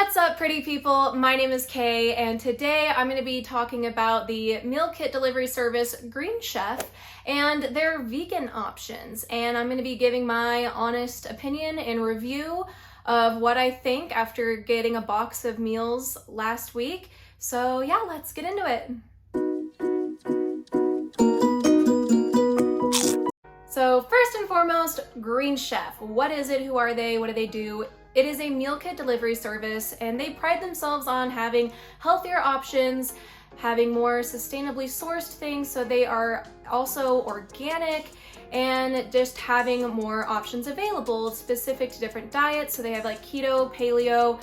What's up, pretty people? My name is Kay, and today I'm going to be talking about the meal kit delivery service Green Chef and their vegan options. And I'm going to be giving my honest opinion and review of what I think after getting a box of meals last week. So yeah, let's get into it. So first and foremost, Green Chef. What is it? Who are they? What do they do? It is a meal kit delivery service, and they pride themselves on having healthier options, having more sustainably sourced things, so they are also organic, and just having more options available specific to different diets. So they have like keto, paleo,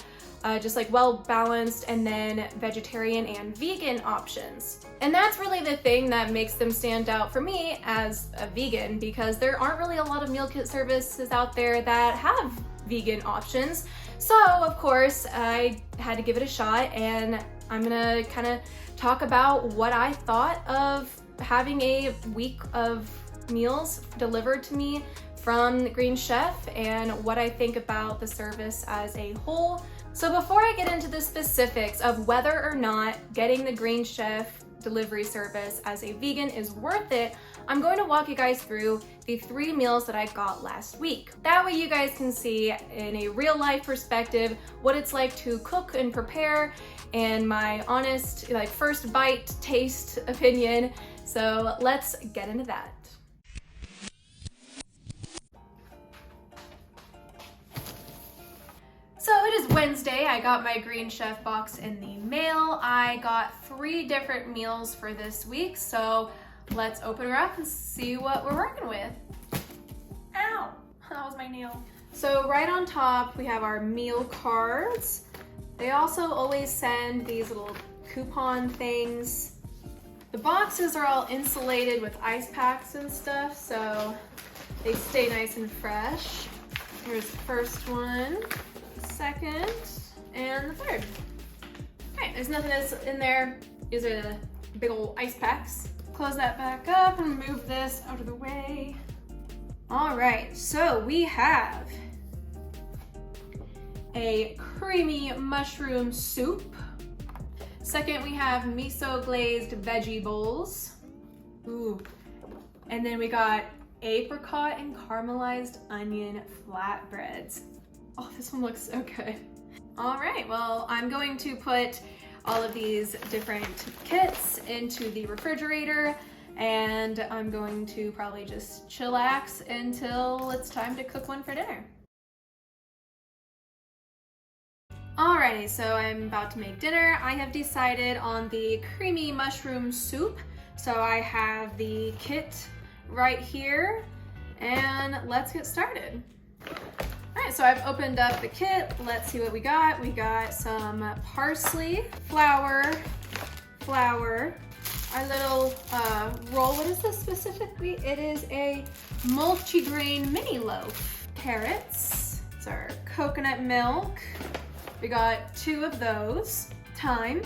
just like well balanced, and then vegetarian and vegan options. And that's really the thing that makes them stand out for me as a vegan, because there aren't really a lot of meal kit services out there that have vegan options. So of course I had to give it a shot, and I'm gonna kind of talk about what I thought of having a week of meals delivered to me from Green Chef and what I think about the service as a whole. So before I get into the specifics of whether or not getting the Green Chef delivery service as a vegan is worth it, I'm going to walk you guys through the 3 meals that I got last week. That way you guys can see in a real life perspective what it's like to cook and prepare, and my honest first bite taste opinion. So let's get into that. So it is Wednesday. I got my Green Chef box in the mail. I got 3 different meals for this week, so let's open her up and see what we're working with. Ow, that was my nail. So right on top, we have our meal cards. They also always send these little coupon things. The boxes are all insulated with ice packs and stuff, so they stay nice and fresh. Here's the first one, the second, and the third. Okay, there's nothing else in there. These are the big old ice packs. Close that back up and move this out of the way. All right, so we have a creamy mushroom soup. Second, we have miso glazed veggie bowls. Ooh. And then we got apricot and caramelized onion flatbreads. Oh, this one looks so good. All right, well, I'm going to put all of these different kits into the refrigerator, and I'm going to probably just chillax until it's time to cook one for dinner. Alrighty, so I'm about to make dinner. I have decided on the creamy mushroom soup. So I have the kit right here, and let's get started. Alright, so I've opened up the kit. Let's see what we got. We got some parsley, flour, our little roll. What is this specifically? It is a multi-grain mini loaf. Carrots. It's our coconut milk. We got 2 of those. Thyme,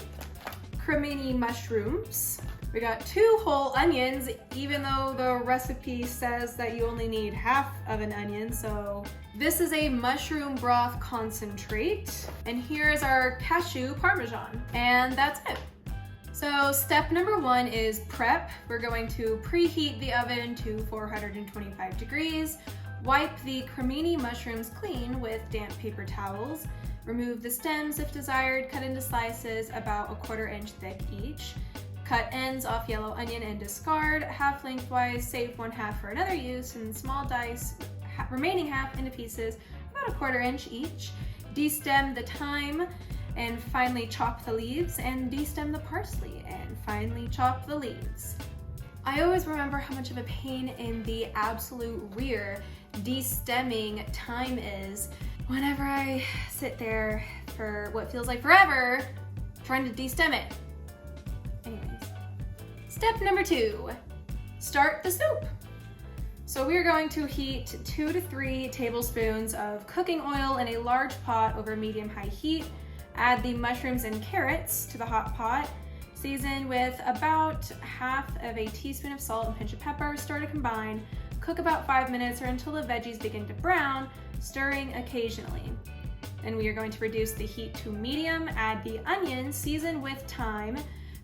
cremini mushrooms. We got 2 whole onions, even though the recipe says that you only need half of an onion. So this is a mushroom broth concentrate. And here's our cashew parmesan. And that's it. So step number 1 is prep. We're going to preheat the oven to 425 degrees. Wipe the cremini mushrooms clean with damp paper towels. Remove the stems if desired. Cut into slices about 1/4 inch thick each. Cut ends off yellow onion and discard. Half lengthwise, save 1/2 for another use, and small dice remaining half into pieces about 1/4 inch each. Destem the thyme and finely chop the leaves, and destem the parsley and finely chop the leaves. I always remember how much of a pain in the absolute rear destemming thyme is whenever I sit there for what feels like forever trying to destem it. Anyways, step number 2, start the soup. So we're going to heat 2 to 3 tablespoons of cooking oil in a large pot over medium-high heat. Add the mushrooms and carrots to the hot pot. Season with about 1/2 teaspoon of salt and pinch of pepper. Stir to combine. Cook about 5 minutes or until the veggies begin to brown, stirring occasionally. Then we are going to reduce the heat to medium, add the onion, season with thyme,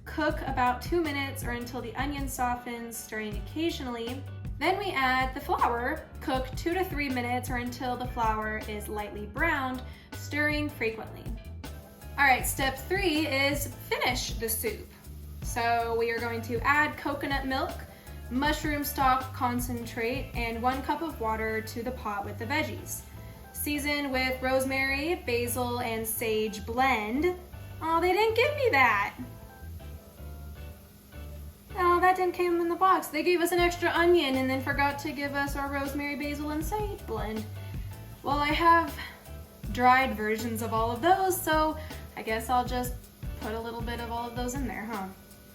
cook about 2 minutes or until the onion softens, stirring occasionally. Then we add the flour, cook 2 to 3 minutes or until the flour is lightly browned, stirring frequently. All right, step 3 is finish the soup. So we are going to add coconut milk, mushroom stock concentrate, and 1 cup of water to the pot with the veggies. Season with rosemary, basil, and sage blend. Oh, they didn't give me that. Oh, that didn't come in the box. They gave us an extra onion and then forgot to give us our rosemary, basil, and sage blend. Well, I have dried versions of all of those, so I guess I'll just put a little bit of all of those in there, huh?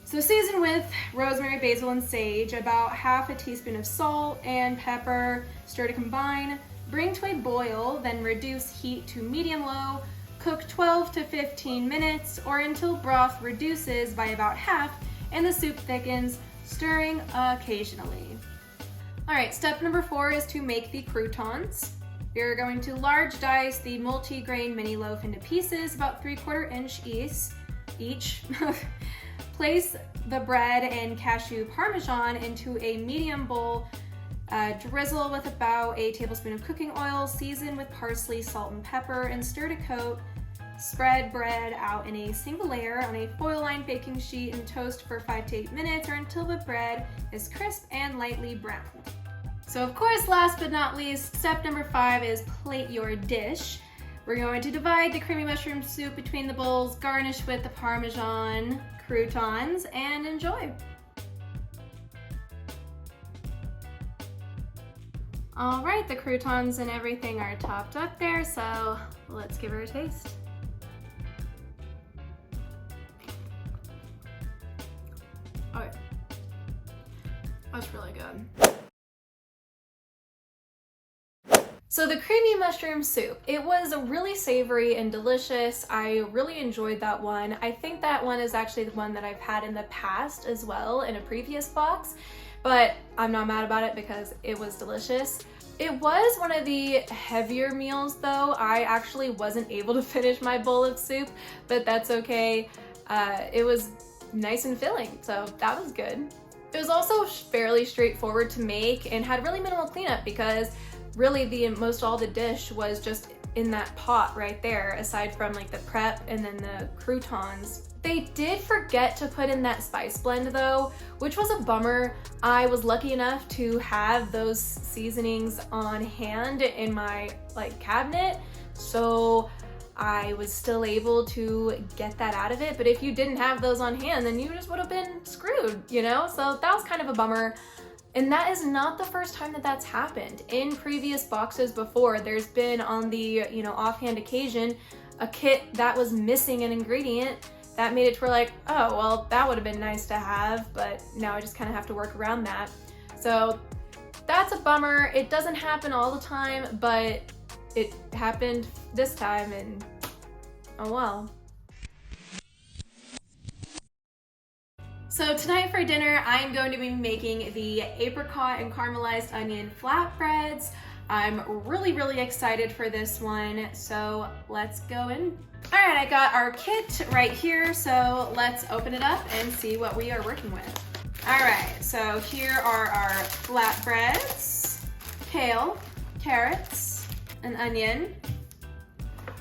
So season with rosemary, basil, and sage, about half a teaspoon of salt and pepper, stir to combine, bring to a boil, then reduce heat to medium-low, cook 12 to 15 minutes or until broth reduces by about half and the soup thickens, stirring occasionally. All right, step number 4 is to make the croutons. You're going to large dice the multi-grain mini loaf into pieces, about 3/4 inch each. Place the bread and cashew parmesan into a medium bowl. Drizzle with about a tablespoon of cooking oil, season with parsley, salt, and pepper, and stir to coat. Spread bread out in a single layer on a foil-lined baking sheet and toast for 5 to 8 minutes or until the bread is crisp and lightly browned. So of course, last but not least, step number 5 is plate your dish. We're going to divide the creamy mushroom soup between the bowls, garnish with the Parmesan croutons, and enjoy. All right, the croutons and everything are topped up there, so let's give her a taste. Oh, that's really good. So the creamy mushroom soup, it was really savory and delicious. I really enjoyed that one. I think that one is actually the one that I've had in the past as well in a previous box, but I'm not mad about it because it was delicious. It was one of the heavier meals though. I actually wasn't able to finish my bowl of soup, but that's okay. It was nice and filling, so that was good. It was also fairly straightforward to make and had really minimal cleanup because really most all the dish was just in that pot right there, aside from like the prep and then the croutons. They did forget to put in that spice blend though, which was a bummer. I was lucky enough to have those seasonings on hand in my cabinet, so I was still able to get that out of it. But if you didn't have those on hand, then you just would have been screwed, you know? So that was kind of a bummer. And that is not the first time that that's happened. In previous boxes before, there's been on the, offhand occasion, a kit that was missing an ingredient that made it to where oh, well, that would have been nice to have, but now I just kind of have to work around that. So that's a bummer. It doesn't happen all the time, but it happened this time and oh well. So tonight for dinner, I'm going to be making the apricot and caramelized onion flatbreads. I'm really, really excited for this one, so let's go in. All right, I got our kit right here, so let's open it up and see what we are working with. All right, so here are our flatbreads, kale, carrots, an onion.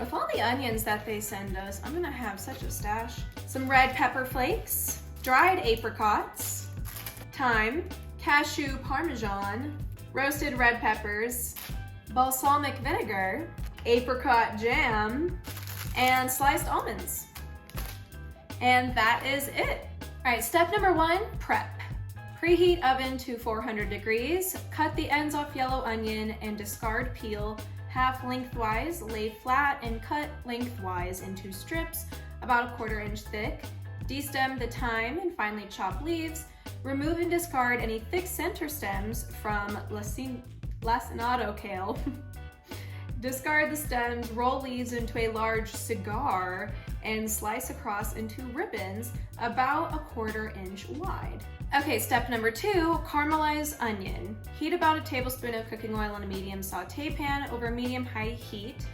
With all the onions that they send us, I'm gonna have such a stash. Some red pepper flakes, dried apricots, thyme, cashew parmesan, roasted red peppers, balsamic vinegar, apricot jam, and sliced almonds. And that is it. All right, step number 1, prep. Preheat oven to 400 degrees, cut the ends off yellow onion and discard peel, half lengthwise, lay flat and cut lengthwise into strips about 1/4 inch thick. Destem the thyme and finely chop leaves. Remove and discard any thick center stems from lacinato kale. Discard the stems, roll leaves into a large cigar, and slice across into ribbons about 1/4 inch wide. Okay, step number 2, caramelize onion. Heat about a tablespoon of cooking oil in a medium saute pan over medium-high heat.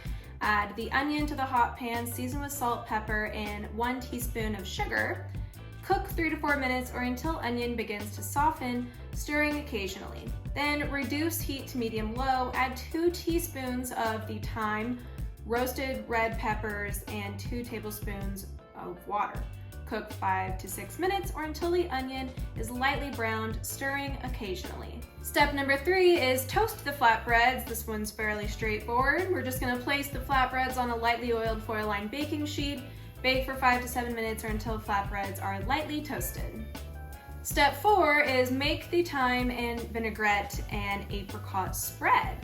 Add the onion to the hot pan, season with salt, pepper, and 1 teaspoon of sugar. Cook 3 to 4 minutes or until onion begins to soften, stirring occasionally. Then reduce heat to medium-low, add 2 teaspoons of the thyme, roasted red peppers, and 2 tablespoons of water. Cook 5 to 6 minutes or until the onion is lightly browned, stirring occasionally. Step number 3 is toast the flatbreads. This one's fairly straightforward. We're just gonna place the flatbreads on a lightly oiled foil-lined baking sheet. Bake for 5 to 7 minutes or until flatbreads are lightly toasted. Step 4 is make the thyme and vinaigrette and apricot spread.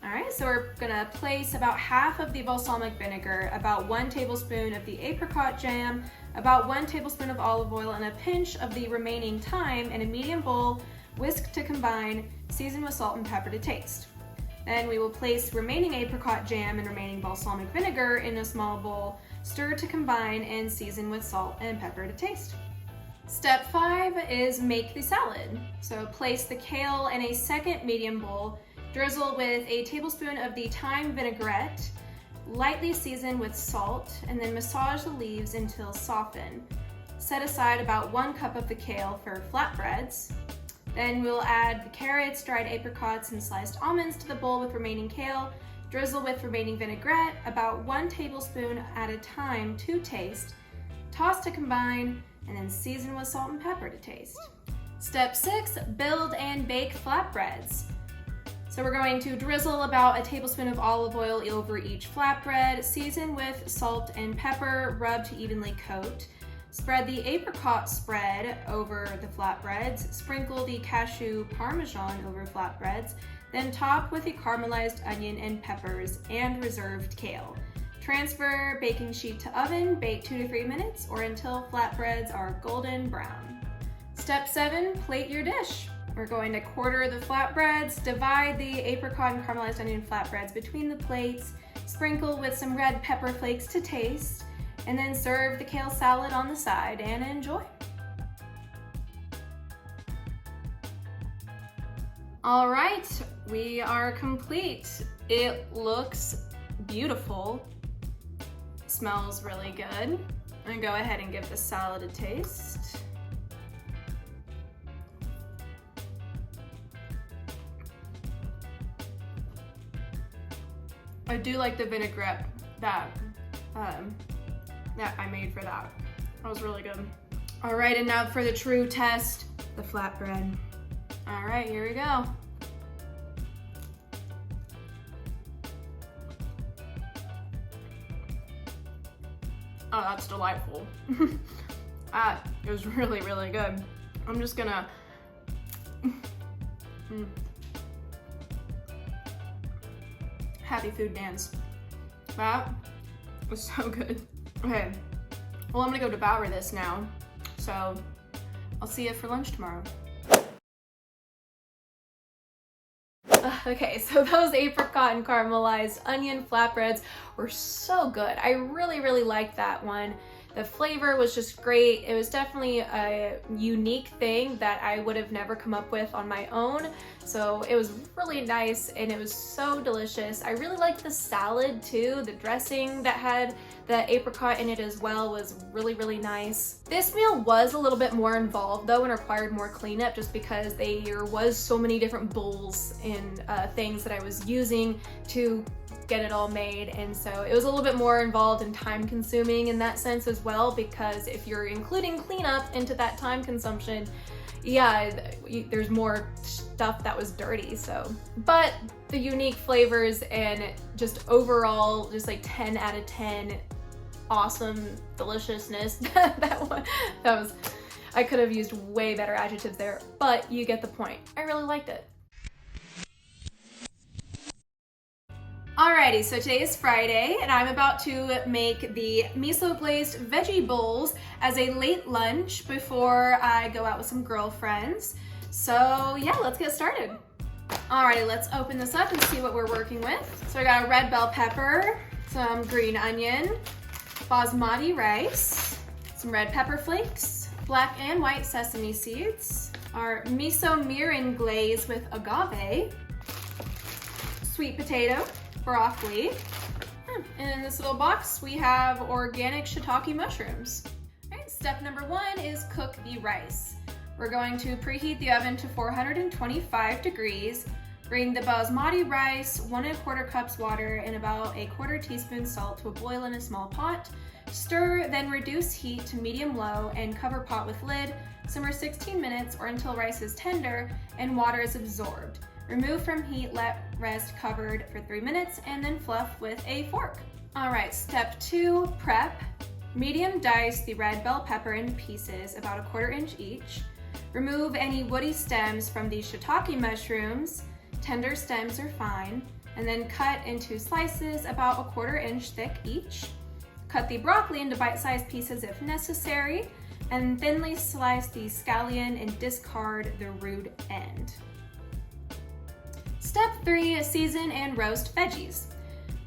All right, so we're gonna place about half of the balsamic vinegar, about 1 tablespoon of the apricot jam, about 1 tablespoon of olive oil, and a pinch of the remaining thyme in a medium bowl. Whisk to combine, season with salt and pepper to taste. Then we will place remaining apricot jam and remaining balsamic vinegar in a small bowl, stir to combine, and season with salt and pepper to taste. Step 5 is make the salad. So place the kale in a second medium bowl, drizzle with a tablespoon of the thyme vinaigrette, lightly season with salt, and then massage the leaves until softened. Set aside about 1 cup of the kale for flatbreads. Then we'll add the carrots, dried apricots, and sliced almonds to the bowl with remaining kale. Drizzle with remaining vinaigrette, about 1 tablespoon at a time to taste. Toss to combine, and then season with salt and pepper to taste. Step 6, build and bake flatbreads. So we're going to drizzle about a tablespoon of olive oil over each flatbread, season with salt and pepper, rub to evenly coat. Spread the apricot spread over the flatbreads, sprinkle the cashew parmesan over flatbreads, then top with the caramelized onion and peppers and reserved kale. Transfer baking sheet to oven, bake 2 to 3 minutes or until flatbreads are golden brown. Step 7, plate your dish. We're going to quarter the flatbreads, divide the apricot and caramelized onion flatbreads between the plates, sprinkle with some red pepper flakes to taste, and then serve the kale salad on the side and enjoy. All right, we are complete. It looks beautiful. Smells really good. I'm gonna go ahead and give the salad a taste. I do like the vinaigrette that I made for that. That was really good. All right, and now for the true test, the flatbread. All right, here we go. Oh, that's delightful. It was really, really good. I'm just gonna, happy food dance. That was so good. Okay, well, I'm gonna go devour this now. So I'll see you for lunch tomorrow. Okay, so those apricot and caramelized onion flatbreads were so good. I really, really liked that one. The flavor was just great. It was definitely a unique thing that I would have never come up with on my own. So it was really nice and it was so delicious. I really liked the salad too. The dressing that had the apricot in it as well was really, really nice. This meal was a little bit more involved though and required more cleanup just because there was so many different bowls and things that I was using to get it all made, and so it was a little bit more involved and time consuming in that sense as well, because if you're including cleanup into that time consumption, yeah, there's more stuff that was dirty. So, but the unique flavors and just overall just like 10 out of 10 awesome deliciousness. that was I could have used way better adjectives there, but you get the point. I really liked it. Alrighty, so today is Friday and I'm about to make the miso glazed veggie bowls as a late lunch before I go out with some girlfriends. So yeah, let's get started. Alrighty, let's open this up and see what we're working with. So I got a red bell pepper, some green onion, basmati rice, some red pepper flakes, black and white sesame seeds, our miso mirin glaze with agave, sweet potato, broccoli, In this little box, we have organic shiitake mushrooms. All right, step number 1 is cook the rice. We're going to preheat the oven to 425 degrees. Bring the basmati rice, 1 1/4 cups water, and about 1/4 teaspoon salt to a boil in a small pot. Stir, then reduce heat to medium-low and cover pot with lid. Simmer 16 minutes or until rice is tender and water is absorbed. Remove from heat, let rest covered for 3 minutes, and then fluff with a fork. All right, step 2, prep. Medium dice the red bell pepper in pieces, about 1/4 inch each. Remove any woody stems from the shiitake mushrooms. Tender stems are fine. And then cut into slices about 1/4 inch thick each. Cut the broccoli into bite-sized pieces if necessary, and thinly slice the scallion and discard the root end. Step 3, season and roast veggies.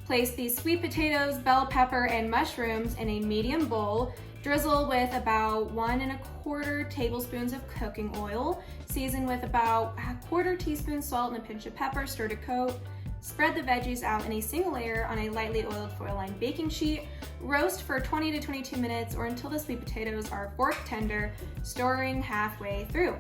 Place the sweet potatoes, bell pepper, and mushrooms in a medium bowl. Drizzle with about 1 1/4 tablespoons of cooking oil. Season with about 1/4 teaspoon salt and a pinch of pepper. Stir to coat. Spread the veggies out in a single layer on a lightly oiled foil-lined baking sheet. Roast for 20 to 22 minutes or until the sweet potatoes are fork tender, stirring halfway through.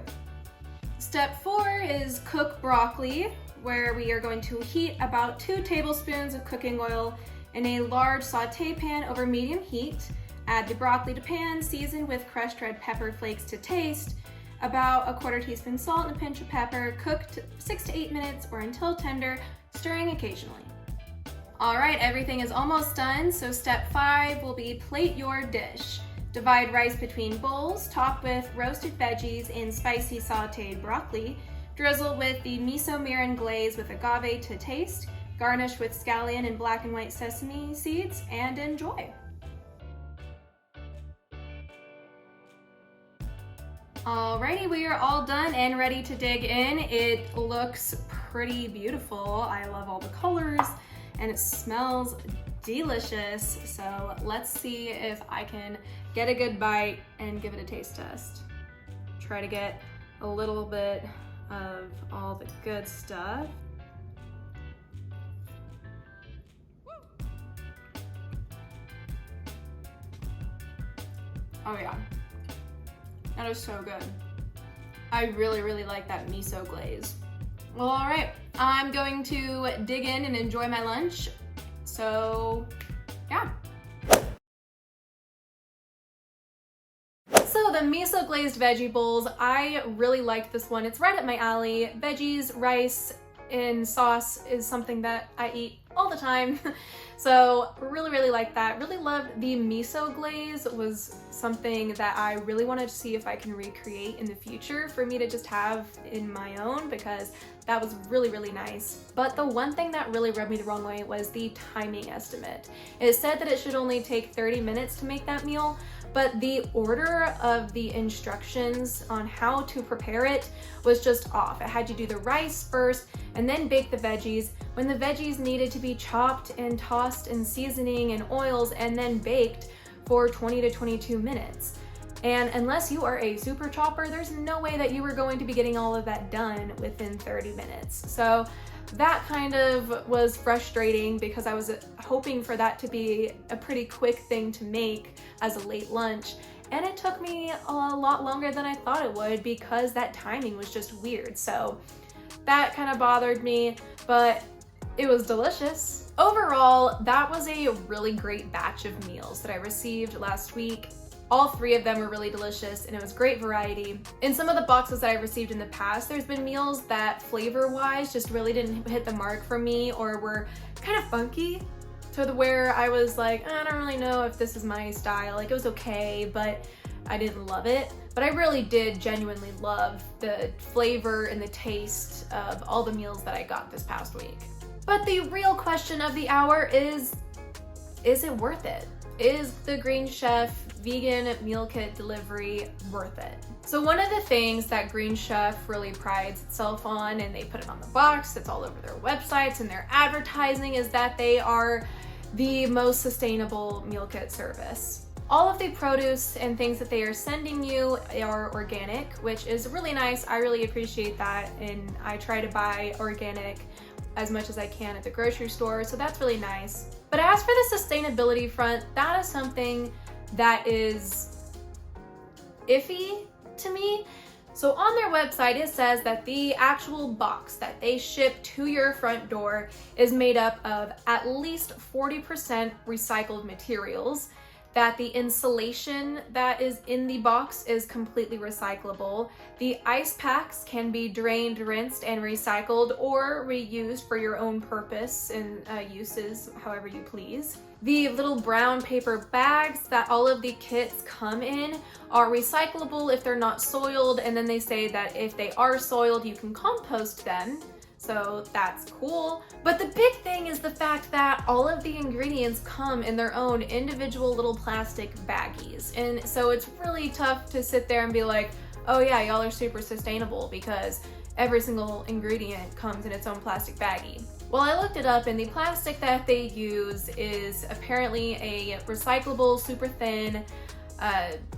Step 4 is cook broccoli, where we are going to heat about 2 tablespoons of cooking oil in a large saute pan over medium heat. Add the broccoli to pan, season with crushed red pepper flakes to taste, about 1/4 teaspoon salt and a pinch of pepper. Cook 6 to 8 minutes or until tender, stirring occasionally. All right, everything is almost done, so step 5 will be plate your dish. Divide rice between bowls, top with roasted veggies and spicy sauteed broccoli. Drizzle with the miso mirin glaze with agave to taste. Garnish with scallion and black and white sesame seeds, and enjoy. Alrighty, we are all done and ready to dig in. It looks pretty beautiful. I love all the colors and it smells delicious. So let's see if I can get a good bite and give it a taste test. Try to get a little bit of all the good stuff. Oh yeah. That is so good. I really like that miso glaze. Well, all right, I'm going to dig in and enjoy my lunch. So, yeah. So the miso glazed veggie bowls, I really like this one. It's right up my alley. Veggies, rice, and sauce is something that I eat all the time. So really like that. Really loved the miso glaze. It was something that I really wanted to see if I can recreate in the future for me to just have in my own, because that was really nice. But the one thing that really rubbed me the wrong way was the timing estimate. It said that it should only take 30 minutes to make that meal, but the order of the instructions on how to prepare it was just off. It had you do the rice first and then bake the veggies, when the veggies needed to be chopped and tossed in seasoning and oils and then baked for 20 to 22 minutes. And unless you are a super chopper, there's no way that you were going to be getting all of that done within 30 minutes. So that kind of was frustrating because I was hoping for that to be a pretty quick thing to make as a late lunch. And it took me a lot longer than I thought it would because that timing was just weird. So that kind of bothered me, but it was delicious. Overall, that was a really great batch of meals that I received last week. All 3 of them were really delicious and it was great variety. In some of the boxes that I received in the past, there's been meals that flavor-wise just really didn't hit the mark for me or were kind of funky to where I was like, I don't really know if this is my style. Like, it was okay, but I didn't love it. But I really did genuinely love the flavor and the taste of all the meals that I got this past week. But the real question of the hour is it worth it? Is the Green Chef vegan meal kit delivery worth it? So one of the things that Green Chef really prides itself on, and they put it on the box, it's all over their websites and their advertising, is that they are the most sustainable meal kit service. All of the produce and things that they are sending you are organic, which is really nice. I really appreciate that, and I try to buy organic as much as I can at the grocery store, so that's really nice. But as for the sustainability front, that is something that is iffy to me. So on their website, it says that the actual box that they ship to your front door is made up of at least 40% recycled materials, that the insulation that is in the box is completely recyclable. The ice packs can be drained, rinsed, and recycled or reused for your own purpose and uses however you please. The little brown paper bags that all of the kits come in are recyclable if they're not soiled, and then they say that if they are soiled, you can compost them. So that's cool. But the big thing is the fact that all of the ingredients come in their own individual little plastic baggies. And so it's really tough to sit there and be like, oh yeah, y'all are super sustainable because every single ingredient comes in its own plastic baggie. Well, I looked it up, and the plastic that they use is apparently a recyclable, super thin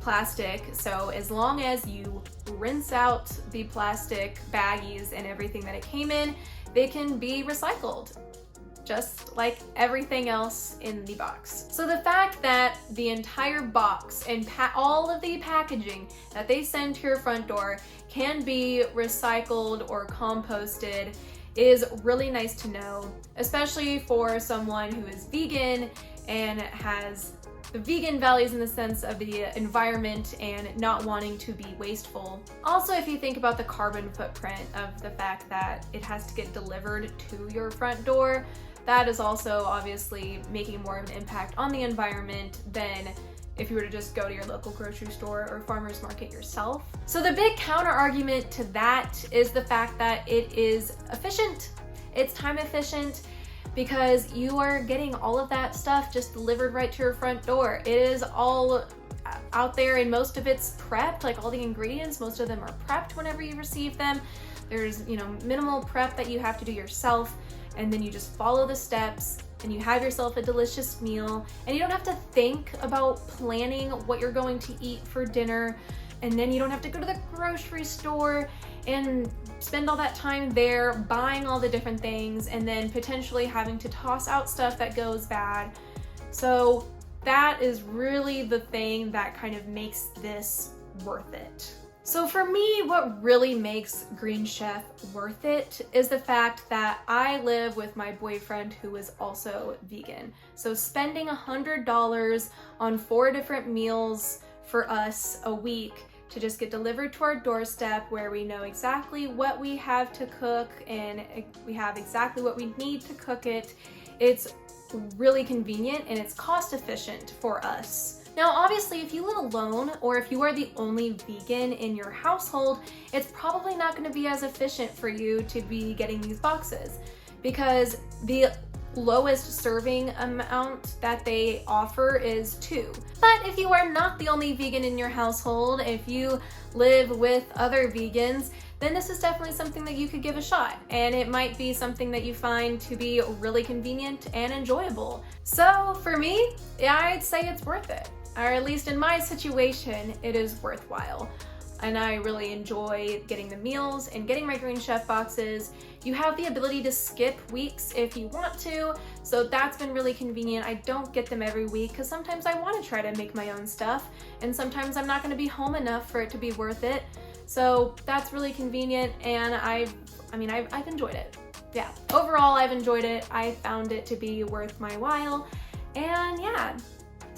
plastic. So as long as you rinse out the plastic baggies and everything that it came in, they can be recycled, just like everything else in the box. So the fact that the entire box and all of the packaging that they send to your front door can be recycled or composted is really nice to know, especially for someone who is vegan and has the vegan values in the sense of the environment and not wanting to be wasteful. Also, if you think about the carbon footprint of the fact that it has to get delivered to your front door, that is also obviously making more of an impact on the environment than if you were to just go to your local grocery store or farmer's market yourself. So the big counter argument to that is the fact that it is efficient. It's time efficient, because you are getting all of that stuff just delivered right to your front door. It is all out there, and most of it's prepped, like all the ingredients, most of them are prepped whenever you receive them. There's, minimal prep that you have to do yourself, and then you just follow the steps and you have yourself a delicious meal, and you don't have to think about planning what you're going to eat for dinner, and then you don't have to go to the grocery store and spend all that time there buying all the different things and then potentially having to toss out stuff that goes bad. So that is really the thing that kind of makes this worth it. So for me, what really makes Green Chef worth it is the fact that I live with my boyfriend who is also vegan. So spending $100 on 4 different meals for us a week to just get delivered to our doorstep, where we know exactly what we have to cook and we have exactly what we need to cook it. It's really convenient and it's cost efficient for us. Now, obviously, if you live alone or if you are the only vegan in your household, it's probably not going to be as efficient for you to be getting these boxes, because the lowest serving amount that they offer is 2. But if you are not the only vegan in your household, if you live with other vegans, then this is definitely something that you could give a shot, and it might be something that you find to be really convenient and enjoyable. So for me, I'd say it's worth it, or at least in my situation, it is worthwhile. And I really enjoy getting the meals and getting my Green Chef boxes. You have the ability to skip weeks if you want to, so that's been really convenient. I don't get them every week because sometimes I want to try to make my own stuff, and sometimes I'm not going to be home enough for it to be worth it. So that's really convenient, and I've enjoyed it. Yeah, overall I've enjoyed it. I found it to be worth my while, and yeah.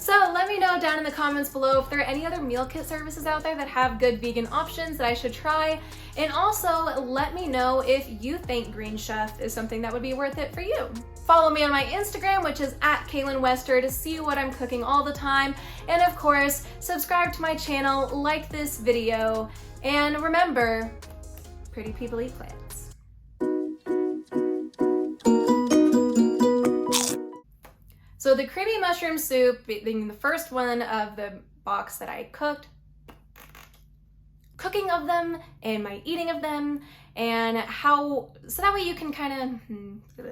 So let me know down in the comments below if there are any other meal kit services out there that have good vegan options that I should try. And also let me know if you think Green Chef is something that would be worth it for you. Follow me on my Instagram, which is @KaylynWester, to see what I'm cooking all the time. And of course, subscribe to my channel, like this video, and remember, pretty people eat plants. So the creamy mushroom soup being the first one of the box that I cooked, cooking of them and my eating of them, and so that way you can kind of